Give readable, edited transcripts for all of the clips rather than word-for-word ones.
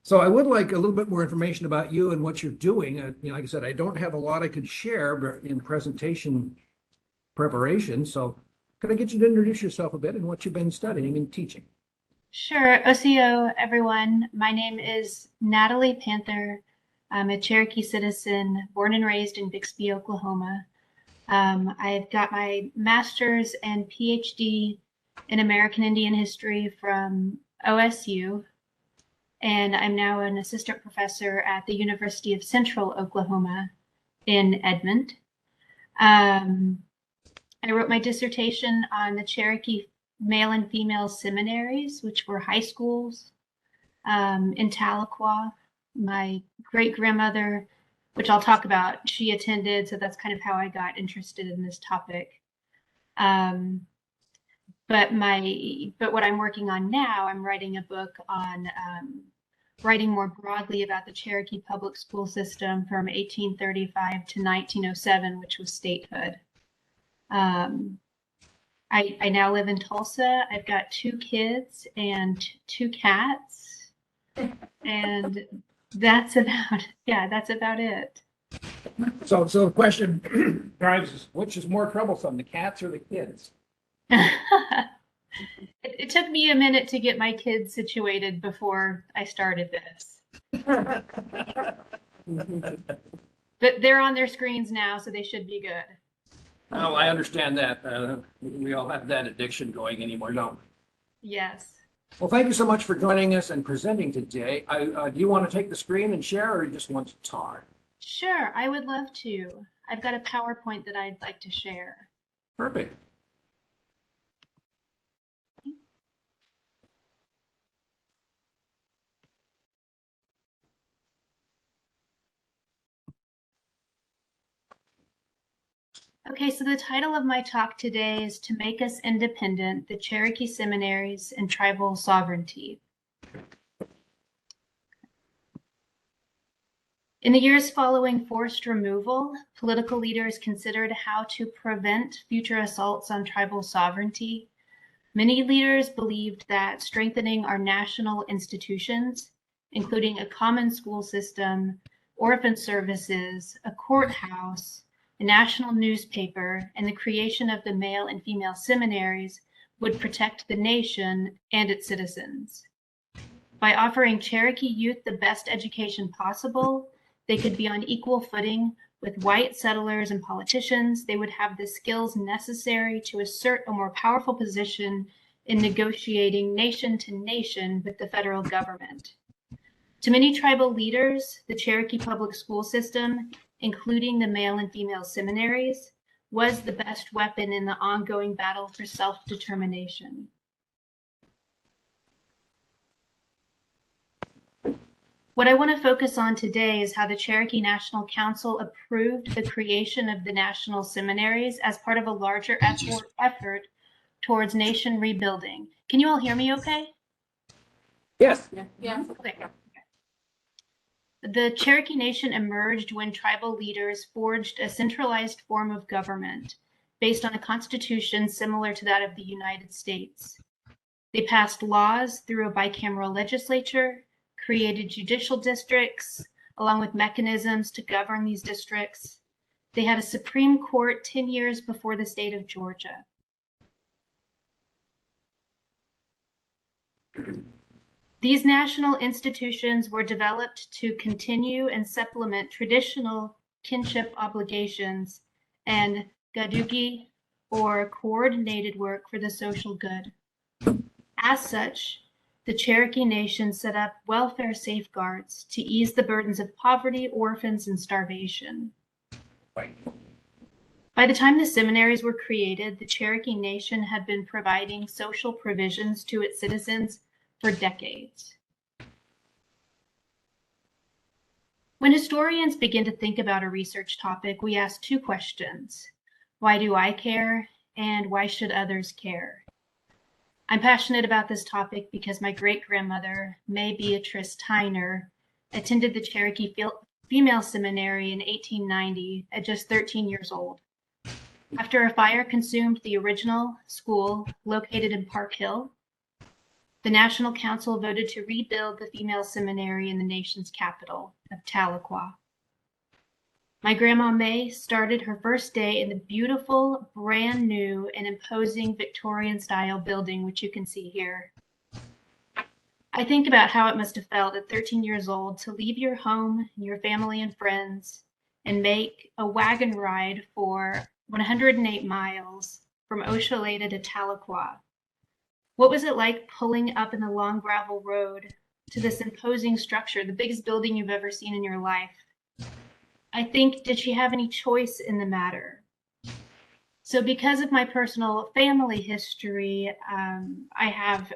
So I would like a little bit more information about you and what you're doing. Like I said, I don't have a lot I could share in presentation preparation. So could I get you to introduce yourself a bit and what you've been studying and teaching? Sure. OCO, everyone. My name is Natalie Panther. I'm a Cherokee citizen, born and raised in Bixby, Oklahoma. I've got my master's and PhD in American Indian history from OSU, and I'm now an assistant professor at the University of Central Oklahoma in Edmond. I wrote my dissertation on the Cherokee Male and Female Seminaries, which were high schools in Tahlequah. My great-grandmother, which I'll talk about, she attended, so that's kind of how I got interested in this topic. But what I'm working on now, I'm writing a book on writing more broadly about the Cherokee public school system from 1835 to 1907, which was statehood. I now live in Tulsa. I've got 2 kids and 2 cats, and that's about it. So the question drives is, which is more troublesome, the cats or the kids? It took me a minute to get my kids situated before I started this. But they're on their screens now, so they should be good. Oh, I understand that. We all have that addiction going anymore, don't we? Yes. Well, thank you so much for joining us and presenting today. Do you want to take the screen and share, or you just want to talk? Sure, I would love to. I've got a PowerPoint that I'd like to share. Perfect. Okay, so the title of my talk today is To Make Us Independent, the Cherokee Seminaries and Tribal Sovereignty. In the years following forced removal, political leaders considered how to prevent future assaults on tribal sovereignty. Many leaders believed that strengthening our national institutions, including a common school system, orphan services, a courthouse, a national newspaper, and the creation of the male and female seminaries would protect the nation and its citizens. By offering Cherokee youth the best education possible, they could be on equal footing with white settlers and politicians. They would have the skills necessary to assert a more powerful position in negotiating nation to nation with the federal government. To many tribal leaders, the Cherokee public school system, including the male and female seminaries, was the best weapon in the ongoing battle for self-determination. What I want to focus on today is how the Cherokee National Council approved the creation of the national seminaries as part of a larger effort towards nation rebuilding. Can you all hear me okay? Yes. Yeah. Okay. The Cherokee Nation emerged when tribal leaders forged a centralized form of government based on a constitution similar to that of the United States. They passed laws through a bicameral legislature, created judicial districts, along with mechanisms to govern these districts. They had a Supreme Court 10 years before the state of Georgia. These national institutions were developed to continue and supplement traditional kinship obligations and gadugi, or coordinated work for the social good. As such, the Cherokee Nation set up welfare safeguards to ease the burdens of poverty, orphans, and starvation. By the time the seminaries were created, the Cherokee Nation had been providing social provisions to its citizens for decades. When historians begin to think about a research topic, we ask 2 questions. Why do I care? And why should others care? I'm passionate about this topic because my great-grandmother, May Beatrice Tyner, attended the Cherokee Female Seminary in 1890 at just 13 years old. After a fire consumed the original school located in Park Hill, the National Council voted to rebuild the female seminary in the nation's capital of Tahlequah. My grandma May started her first day in the beautiful, brand new and imposing Victorian style building, which you can see here. I think about how it must have felt at 13 years old to leave your home, your family and friends, and make a wagon ride for 108 miles from Oshaleta to Tahlequah. What was it like pulling up in the long gravel road to this imposing structure, the biggest building you've ever seen in your life? I think, did she have any choice in the matter? So because of my personal family history, I have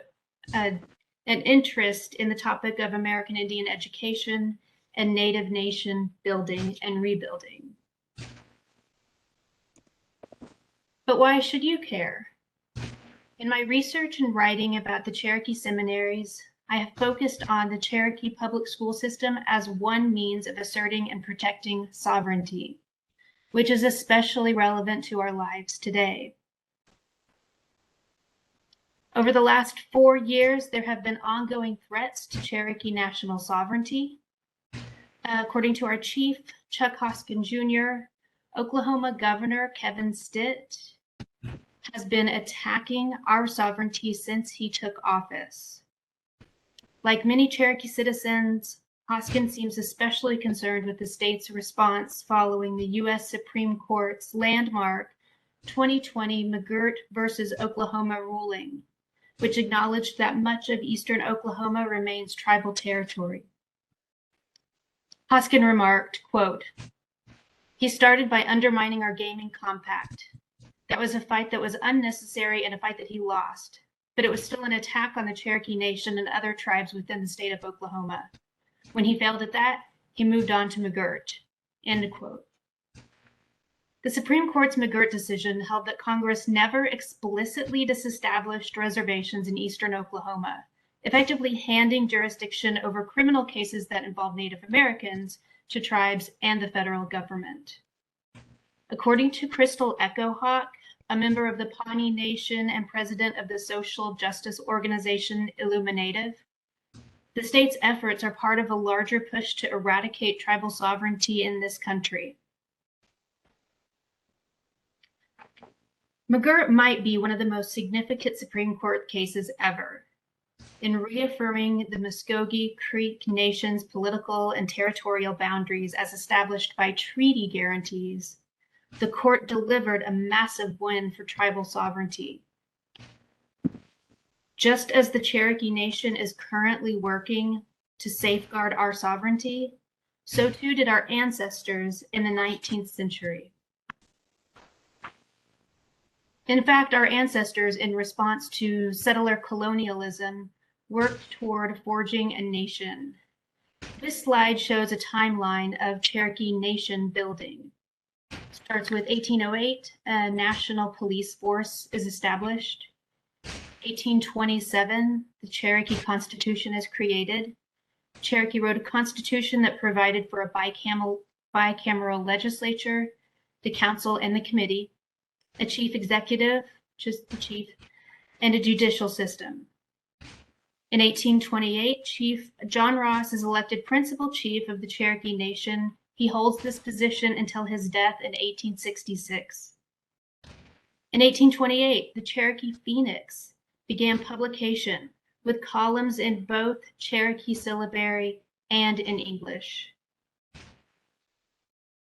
an interest in the topic of American Indian education and Native nation building and rebuilding. But why should you care? In my research and writing about the Cherokee Seminaries, I have focused on the Cherokee public school system as one means of asserting and protecting sovereignty, which is especially relevant to our lives today. Over the last 4 years, there have been ongoing threats to Cherokee national sovereignty. According to our chief, Chuck Hoskin Jr., Oklahoma Governor Kevin Stitt has been attacking our sovereignty since he took office. Like many Cherokee citizens, Hoskin seems especially concerned with the state's response following the U.S. Supreme Court's landmark 2020 McGirt versus Oklahoma ruling, which acknowledged that much of eastern Oklahoma remains tribal territory. Hoskin remarked, quote, "He started by undermining our gaming compact. That was a fight that was unnecessary and a fight that he lost, but it was still an attack on the Cherokee Nation and other tribes within the state of Oklahoma. When he failed at that, he moved on to McGirt," end quote. The Supreme Court's McGirt decision held that Congress never explicitly disestablished reservations in eastern Oklahoma, effectively handing jurisdiction over criminal cases that involve Native Americans to tribes and the federal government. According to Crystal Echohawk, a member of the Pawnee Nation and president of the social justice organization Illuminative, the state's efforts are part of a larger push to eradicate tribal sovereignty in this country. McGirt might be one of the most significant Supreme Court cases ever. In reaffirming the Muskogee Creek Nation's political and territorial boundaries as established by treaty guarantees, the court delivered a massive win for tribal sovereignty. Just as the Cherokee Nation is currently working to safeguard our sovereignty, so too did our ancestors in the 19th century. In fact, our ancestors, in response to settler colonialism, worked toward forging a nation. This slide shows a timeline of Cherokee Nation building. It starts with 1808, a national police force is established. 1827, the Cherokee Constitution is created. Cherokee wrote a constitution that provided for a bicameral legislature, the council and the committee, a chief executive, just the chief, and a judicial system. In 1828, Chief John Ross is elected principal chief of the Cherokee Nation. He holds this position until his death in 1866. In 1828, the Cherokee Phoenix began publication with columns in both Cherokee syllabary and in English.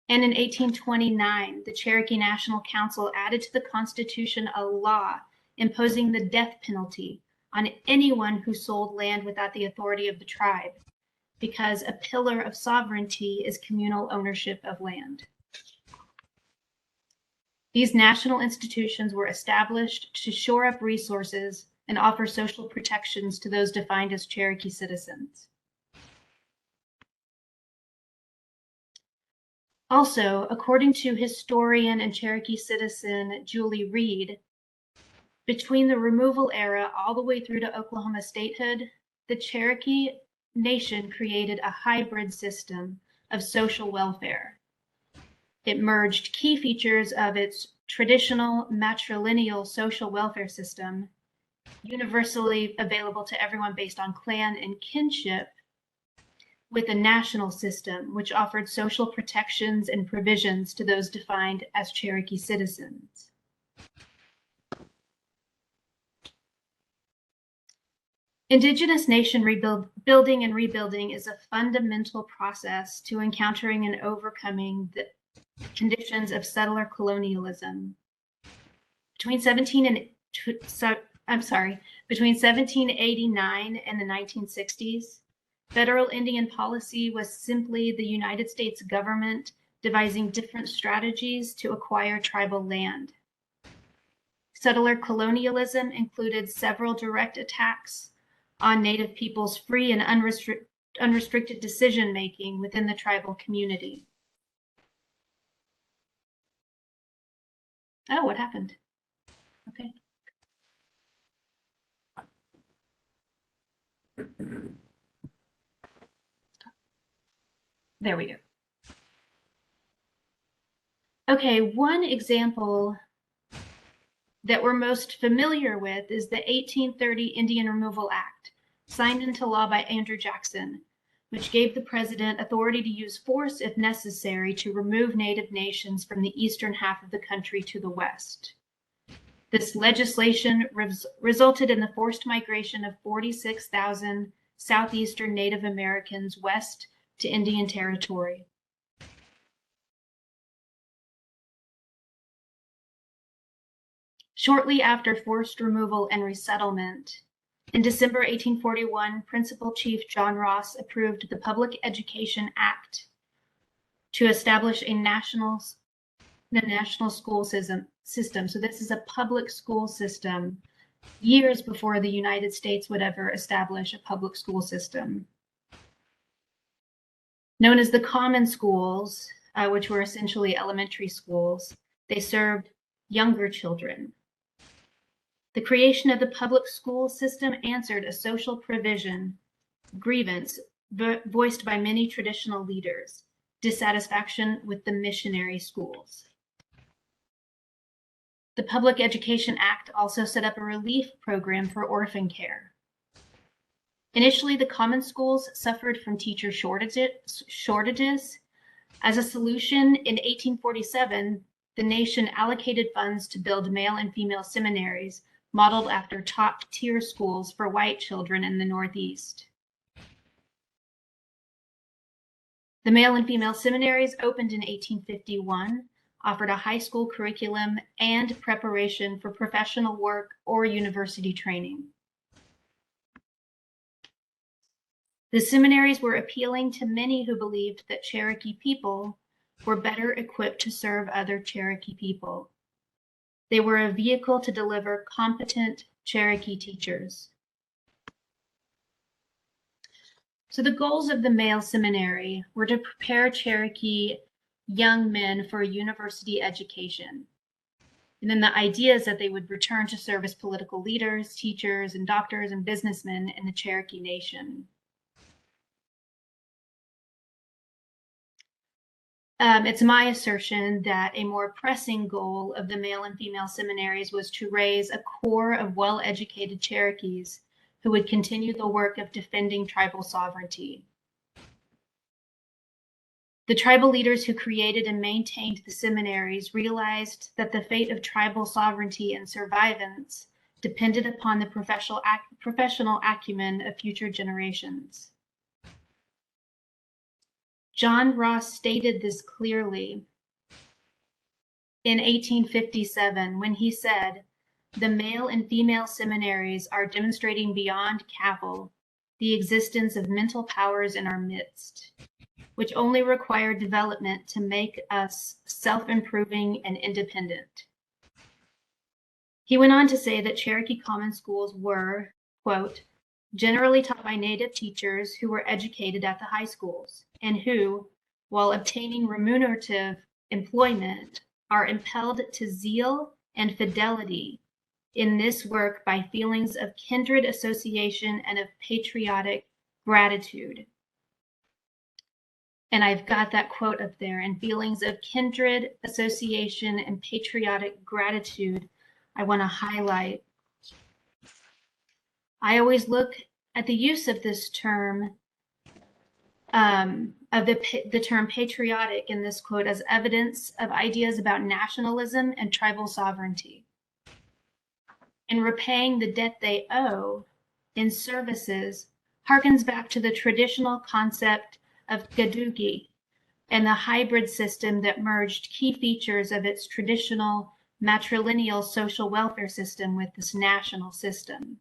And in 1829, the Cherokee National Council added to the Constitution a law imposing the death penalty on anyone who sold land without the authority of the tribe, because a pillar of sovereignty is communal ownership of land. These national institutions were established to shore up resources and offer social protections to those defined as Cherokee citizens. Also, according to historian and Cherokee citizen Julie Reed, between the removal era all the way through to Oklahoma statehood, the Cherokee Nation created a hybrid system of social welfare. It merged key features of its traditional matrilineal social welfare system universally available to everyone based on clan and kinship, with a national system which offered social protections and provisions to those defined as Cherokee citizens. Indigenous nation building and rebuilding is a fundamental process to encountering and overcoming the conditions of settler colonialism. Between 1789 and the 1960s, federal Indian policy was simply the United States government devising different strategies to acquire tribal land. Settler colonialism included several direct attacks on Native people's free and unrestricted decision-making within the tribal community. Oh, what happened? Okay. There we go. Okay, one example that we're most familiar with is the 1830 Indian Removal Act, signed into law by Andrew Jackson, which gave the president authority to use force if necessary to remove Native nations from the eastern half of the country to the west. This legislation resulted in the forced migration of 46,000 southeastern Native Americans west to Indian Territory. Shortly after forced removal and resettlement, in December 1841, Principal Chief John Ross approved the Public Education Act to establish the national school system. So this is a public school system years before the United States would ever establish a public school system. Known as the common schools, which were essentially elementary schools, they served younger children. The creation of the public school system answered a social grievance voiced by many traditional leaders, dissatisfaction with the missionary schools. The Public Education Act also set up a relief program for orphan care. Initially, the common schools suffered from teacher shortages. As a solution, in 1847, the nation allocated funds to build male and female seminaries modeled after top-tier schools for white children in the Northeast. The male and female seminaries opened in 1851, offered a high school curriculum and preparation for professional work or university training. The seminaries were appealing to many who believed that Cherokee people were better equipped to serve other Cherokee people. They were a vehicle to deliver competent Cherokee teachers. So the goals of the male seminary were to prepare Cherokee young men for a university education. And then the idea is that they would return to serve as political leaders, teachers, and doctors and businessmen in the Cherokee Nation. It's my assertion that a more pressing goal of the male and female seminaries was to raise a core of well-educated Cherokees who would continue the work of defending tribal sovereignty. The tribal leaders who created and maintained the seminaries realized that the fate of tribal sovereignty and survivance depended upon the professional acumen of future generations. John Ross stated this clearly in 1857 when he said, "The male and female seminaries are demonstrating beyond cavil the existence of mental powers in our midst, which only require development to make us self-improving and independent." He went on to say that Cherokee common schools were, quote, "generally taught by Native teachers who were educated at the high schools and who, while obtaining remunerative employment, are impelled to zeal and fidelity in this work by feelings of kindred association and of patriotic gratitude." And I've got that quote up there, and feelings of kindred association and patriotic gratitude, I want to highlight. I always look at the use of this term, of the term patriotic in this quote as evidence of ideas about nationalism and tribal sovereignty. And repaying the debt they owe in services harkens back to the traditional concept of gadugi and the hybrid system that merged key features of its traditional matrilineal social welfare system with this national system.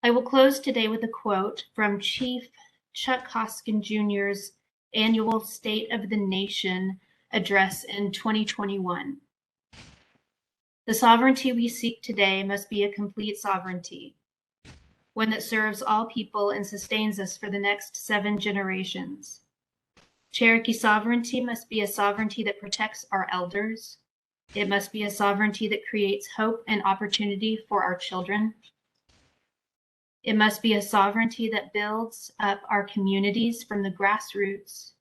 I will close today with a quote from Chief Chuck Hoskin Jr.'s annual State of the Nation address in 2021. The sovereignty we seek today must be a complete sovereignty, one that serves all people and sustains us for the next 7 generations. Cherokee sovereignty must be a sovereignty that protects our elders. It must be a sovereignty that creates hope and opportunity for our children. It must be a sovereignty that builds up our communities from the grassroots,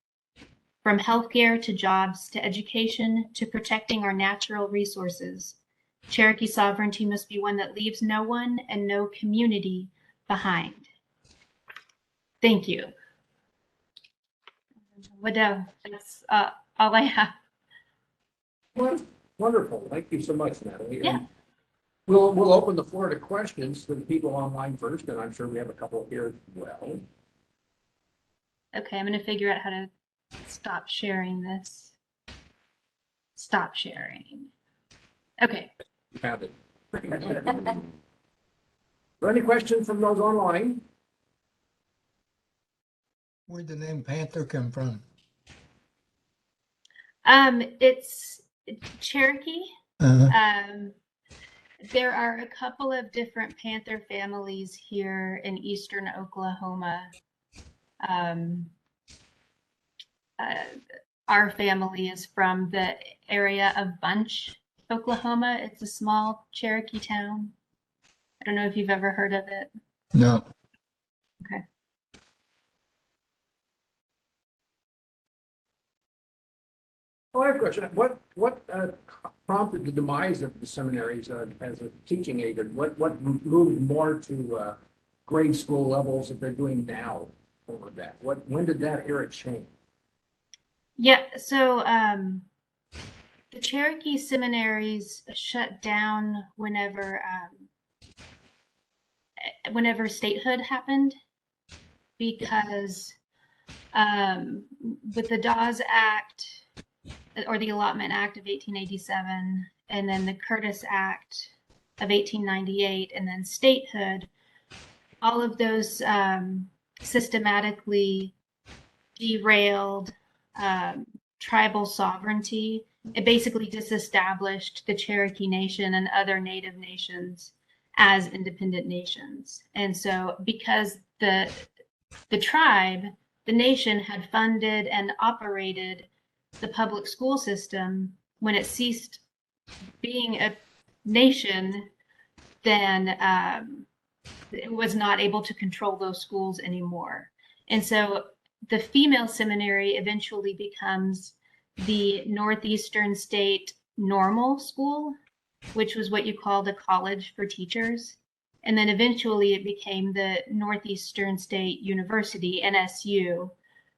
from healthcare to jobs to education to protecting our natural resources. Cherokee sovereignty must be one that leaves no one and no community behind. Thank you. That's all I have. Wonderful. Thank you so much, Natalie. Yeah. And we'll open the floor to questions for the people online first, and I'm sure we have a couple here as well. Okay, I'm going to figure out how to stop sharing this. Stop sharing. Okay. You have it. Are there any questions from those online? Where'd the name Panther come from? It's Cherokee. Uh, There are a couple of different panther families here in eastern Oklahoma. Our family is from the area of Bunch, Oklahoma. It's a small Cherokee town. I don't know if you've ever heard of it. no. Okay. Oh, I have a question. What prompted the demise of the seminaries as a teaching aid? And what moved more to grade school levels that they're doing now over that? When did that era change? Yeah, so the Cherokee seminaries shut down whenever statehood happened, because with the Dawes Act, or the Allotment Act of 1887, and then the Curtis Act of 1898, and then statehood, all of those systematically derailed tribal sovereignty. It basically disestablished the Cherokee Nation and other Native nations as independent nations. And so because the tribe, the nation, had funded and operated the public school system, when it ceased being a nation, then it was not able to control those schools anymore. And so the female seminary eventually becomes the Northeastern State Normal School, which was what you called a college for teachers. And then eventually it became the Northeastern State University, NSU,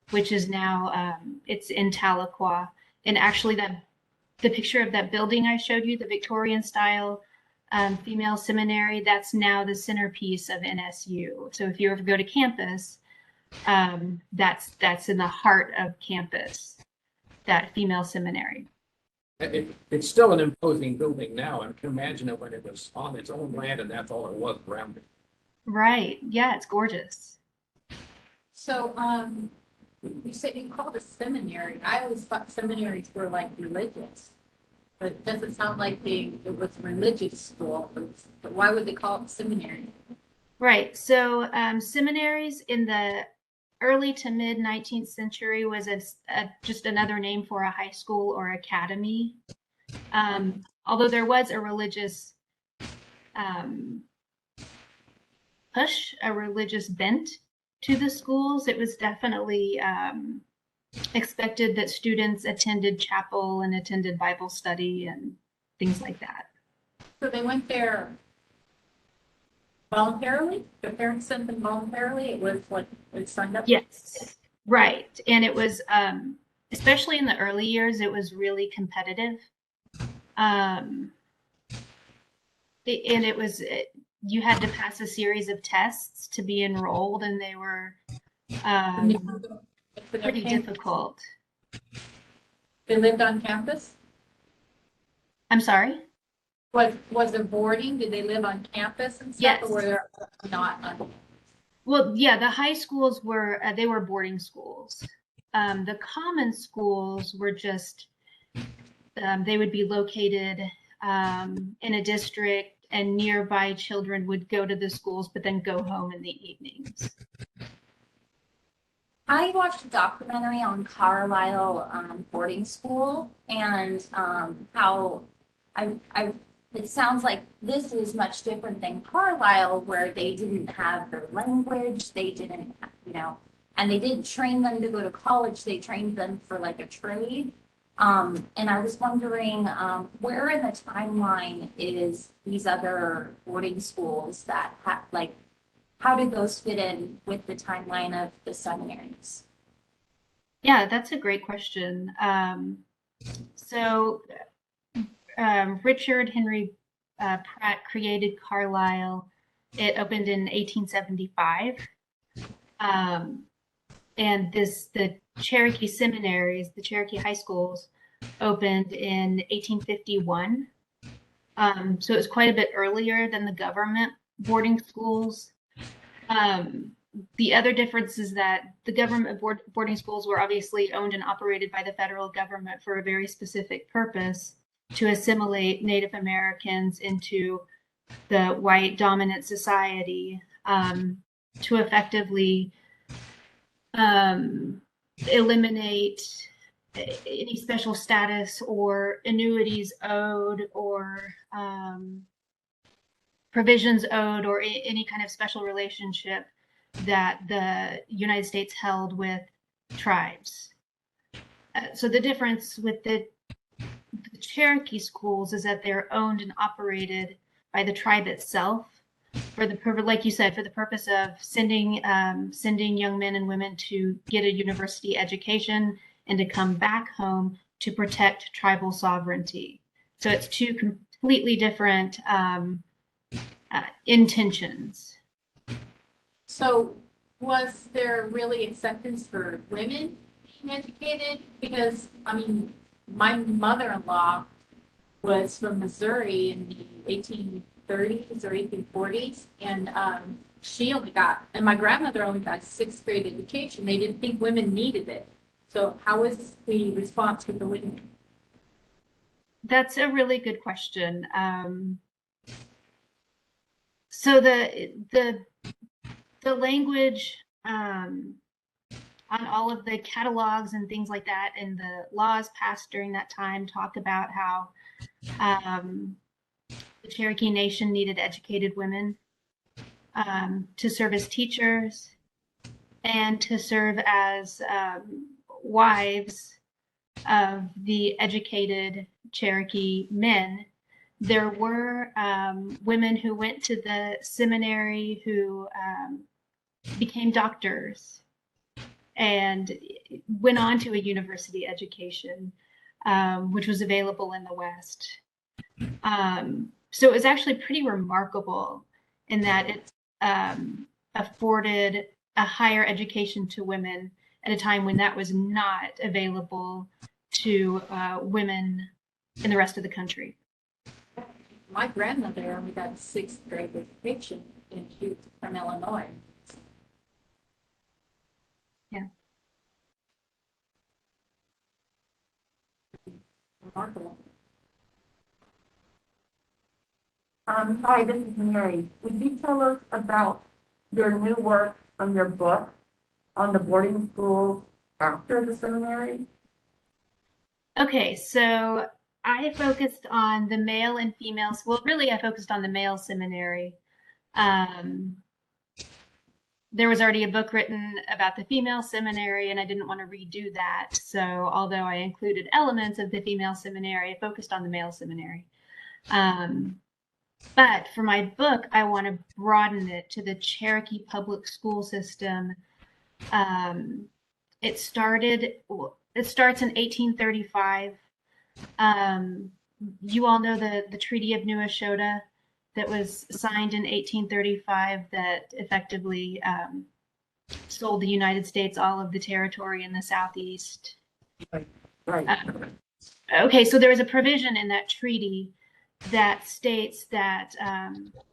which is now, it's in Tahlequah. And actually the picture of that building I showed you, the Victorian style female seminary, that's now the centerpiece of NSU. So if you ever go to campus, that's in the heart of campus, that female seminary. It's still an imposing building now. I can imagine it when it was on its own land and that's all it was around it. Right. Yeah, it's gorgeous. So, you said you called it seminary. I always thought seminaries were like religious, but it doesn't sound like it was religious school. But why would they call it seminary? Right. So seminaries in the early to mid 19th century was just another name for a high school or academy. Although there was a religious push, a religious bent to the schools, it was definitely expected that students attended chapel and attended Bible study and things like that. So they went there voluntarily? The parents sent them voluntarily? It was like they signed up? Yes, right. And it was, especially in the early years, it was really competitive. And it was, you had to pass a series of tests to be enrolled, and they were pretty difficult. They lived on campus? I'm sorry? Was there boarding? Did they live on campus and stuff? Yes. Or were they not on? Well, yeah, the high schools were, they were boarding schools. The common schools were just, they would be located in a district, and nearby children would go to the schools, but then go home in the evenings. I watched a documentary on Carlisle boarding school, and how it sounds like this is much different than Carlisle, where they didn't have the language, they didn't, and they didn't train them to go to college. They trained them for like a trade. And I was wondering, where in the timeline is these other boarding schools that have, like, how did those fit in with the timeline of the seminaries? Yeah, that's a great question. Richard Henry Pratt created Carlisle. It opened in 1875. And the Cherokee Seminaries, the Cherokee high schools, opened in 1851. So it was quite a bit earlier than the government boarding schools. The other difference is that the government boarding schools were obviously owned and operated by the federal government for a very specific purpose, to assimilate Native Americans into the white dominant society, to effectively eliminate any special status or annuities owed, or provisions owed, or any kind of special relationship that the United States held with tribes. So the difference with the Cherokee schools is that they're owned and operated by the tribe itself, for the purpose, like you said, for the purpose of sending young men and women to get a university education and to come back home to protect tribal sovereignty. So it's two completely different intentions. So was there really acceptance for women being educated? Because, I mean, my mother-in-law was from Missouri in the 1830s or 1840s, and she only got, and my grandmother only got 6th grade education. They didn't think women needed it. So how was the response with the women? That's a really good question. So the language on all of the catalogs and things like that, and the laws passed during that time, talk about how the Cherokee Nation needed educated women to serve as teachers and to serve as wives of the educated Cherokee men. There were women who went to the seminary who became doctors and went on to a university education, which was available in the West. So it was actually pretty remarkable in that it afforded a higher education to women at a time when that was not available to women in the rest of the country. My grandmother only got 6th grade education, and she was from Illinois. Yeah. Remarkable. Hi, this is Mary. Would you tell us about your new work on your book on the boarding school after the seminary? Okay, so I focused on the male and female. Well, really, I focused on the male seminary. There was already a book written about the female seminary, and I didn't want to redo that. So although I included elements of the female seminary, I focused on the male seminary. But for my book, I want to broaden it to the Cherokee public school system. It starts in 1835. You all know the Treaty of New Eshota that was signed in 1835 that effectively sold the United States all of the territory in the Southeast. Right. Okay, so there was a provision in that treaty that states that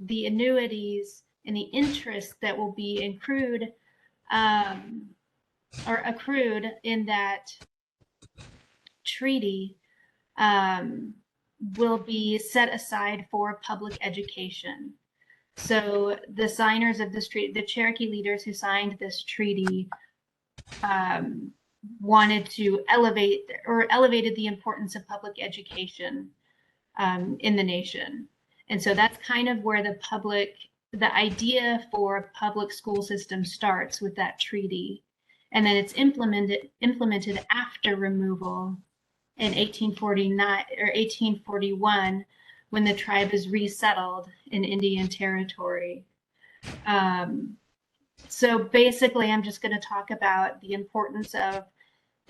the annuities and the interest that will be accrued or accrued in that treaty will be set aside for public education. So the signers of this treaty, the Cherokee leaders who signed this treaty, wanted to elevated the importance of public education in the nation. And so that's kind of where the idea for a public school system starts with that treaty. And then it's implemented after removal in 1849 or 1841 when the tribe is resettled in Indian territory. So basically, I'm just going to talk about the importance of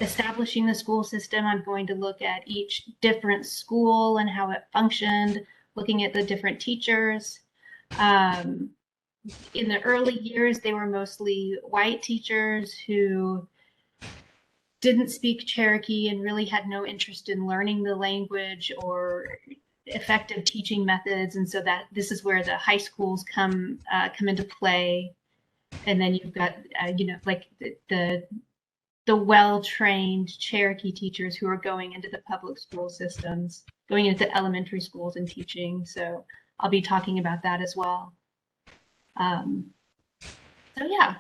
establishing the school system. I'm going to look at each different school and how it functioned, looking at the different teachers. In the early years, they were mostly white teachers who didn't speak Cherokee and really had no interest in learning the language or effective teaching methods. And so that this is where the high schools come into play. And then you've got, like the well-trained Cherokee teachers who are going into the public school systems, going into elementary schools and teaching. So I'll be talking about that as well. So yeah.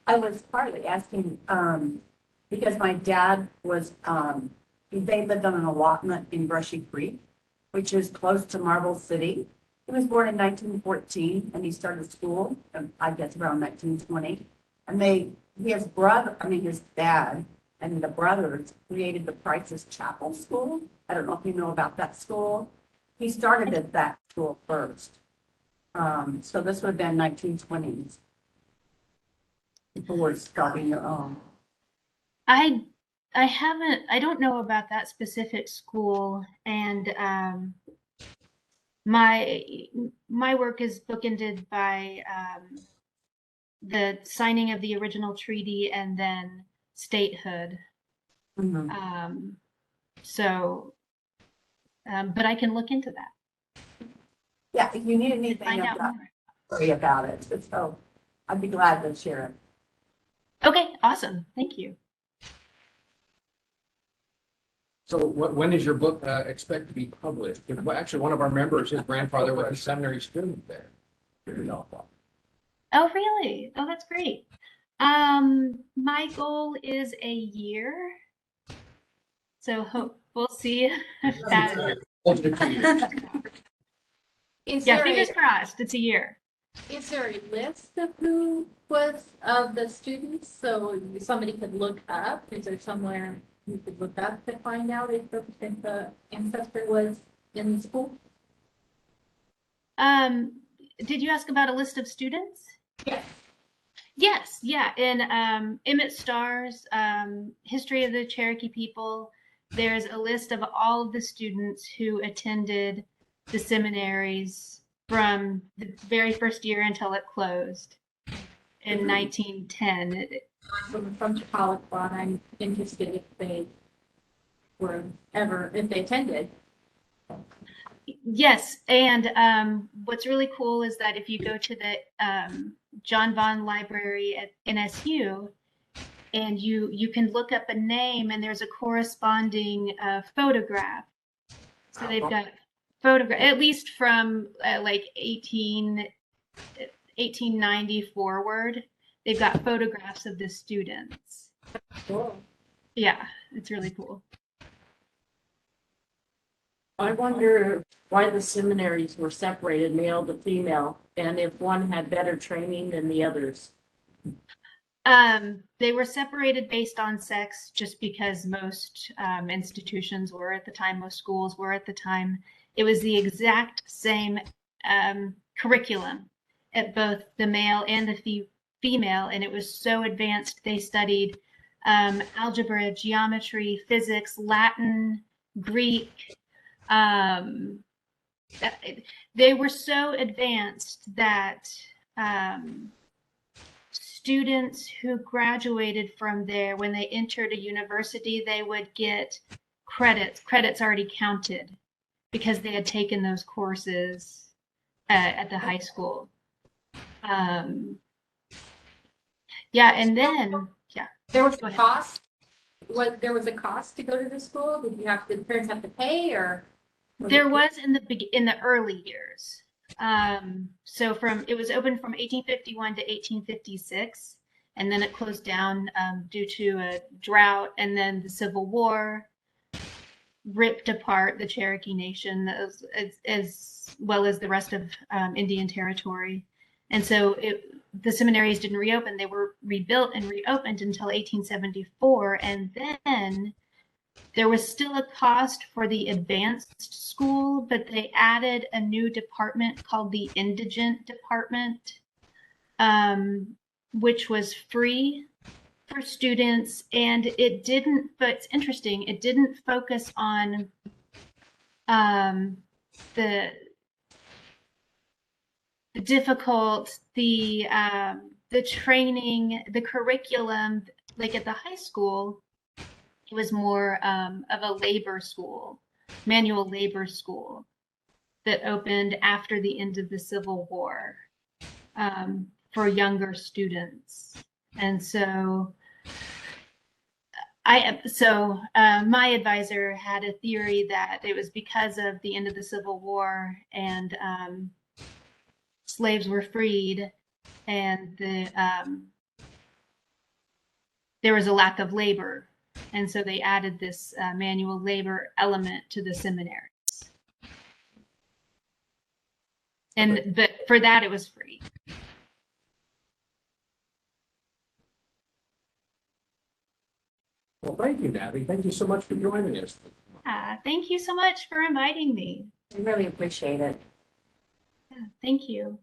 I was partly asking, because my dad was, they lived on an allotment in Brushy Creek, which is close to Marble City. He was born in 1914 and he started school, I guess around 1920. And his dad and the brothers created the Price's Chapel School. I don't know if you know about that school. He started at that school first. So this would have been 1920s. Before starting your own. I don't know about that specific school, and my work is bookended by the signing of the original treaty and then statehood. Mhm. But I can look into that. Yeah, if you need anything Find out more. about it, so I'd be glad to share it. Okay, awesome. Thank you. So when is your book expected to be published? Well, actually, one of our members, his grandfather was a seminary student there. Oh, really? Oh, that's great. My goal is a year. So we'll see if that. Yeah, fingers crossed. It's a year. Is there a list of who was of the students so somebody could look up? Is there somewhere you could look up to find out if the ancestor was in the school? Did you ask about a list of students? Yes. Yes, yeah. In Emmett Starr's History of the Cherokee People, there's a list of all of the students who attended the seminaries from the very first year until it closed in 1910. From Chicago, I'm interested if they if they attended. Yes, and what's really cool is that if you go to the John Vaughn Library at NSU, and you can look up a name, and there's a corresponding photograph. So they've got photograph, at least from like 1890 forward. They've got photographs of the students. Cool. Yeah, it's really cool. I wonder why the seminaries were separated male to female, and if one had better training than the others. They were separated based on sex just because most institutions were at the time, most schools were at the time. it was the exact same curriculum at both the male and the female, and it was so advanced. They studied algebra, geometry, physics, Latin, Greek. They were so advanced that students who graduated from there, when they entered a university, they would get credits already counted because they had taken those courses at the high school. Yeah, and then, yeah. There was Go a ahead. cost, there was a cost to go to the school? Did the parents have to pay, or? There was in the early years. So it was open from 1851 to 1856, and then it closed down due to a drought, and then the Civil War ripped apart the Cherokee Nation as well as the rest of Indian Territory. And so the seminaries didn't reopen. They were rebuilt and reopened until 1874, and then there was still a cost for the advanced school, but they added a new department called the indigent department, which was free for students. And it didn't, but it's interesting, it didn't focus on the difficult, the training, the curriculum, like at the high school. It was more of a labor school, manual labor school that opened after the end of the Civil War for younger students. And so my advisor had a theory that it was because of the end of the Civil War and slaves were freed, and there was a lack of labor. And so they added this manual labor element to the seminaries. But for that, it was free. Well, thank you, Natalie. Thank you so much for joining us. Thank you so much for inviting me. We really appreciate it. Yeah, thank you.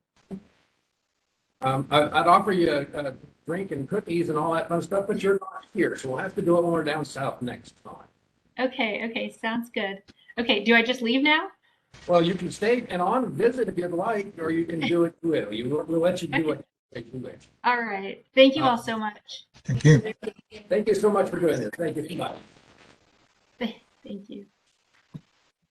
I'd offer you a drink and cookies and all that fun stuff, but you're not here, so we'll have to do it when we're down south next time. Okay, sounds good. Okay, do I just leave now? Well, you can stay and on and visit if you'd like, or you can do it too. We'll let you do it if you wish. All right. Thank you all so much. Thank you. Thank you so much for doing this. Thank you so much. Thank you.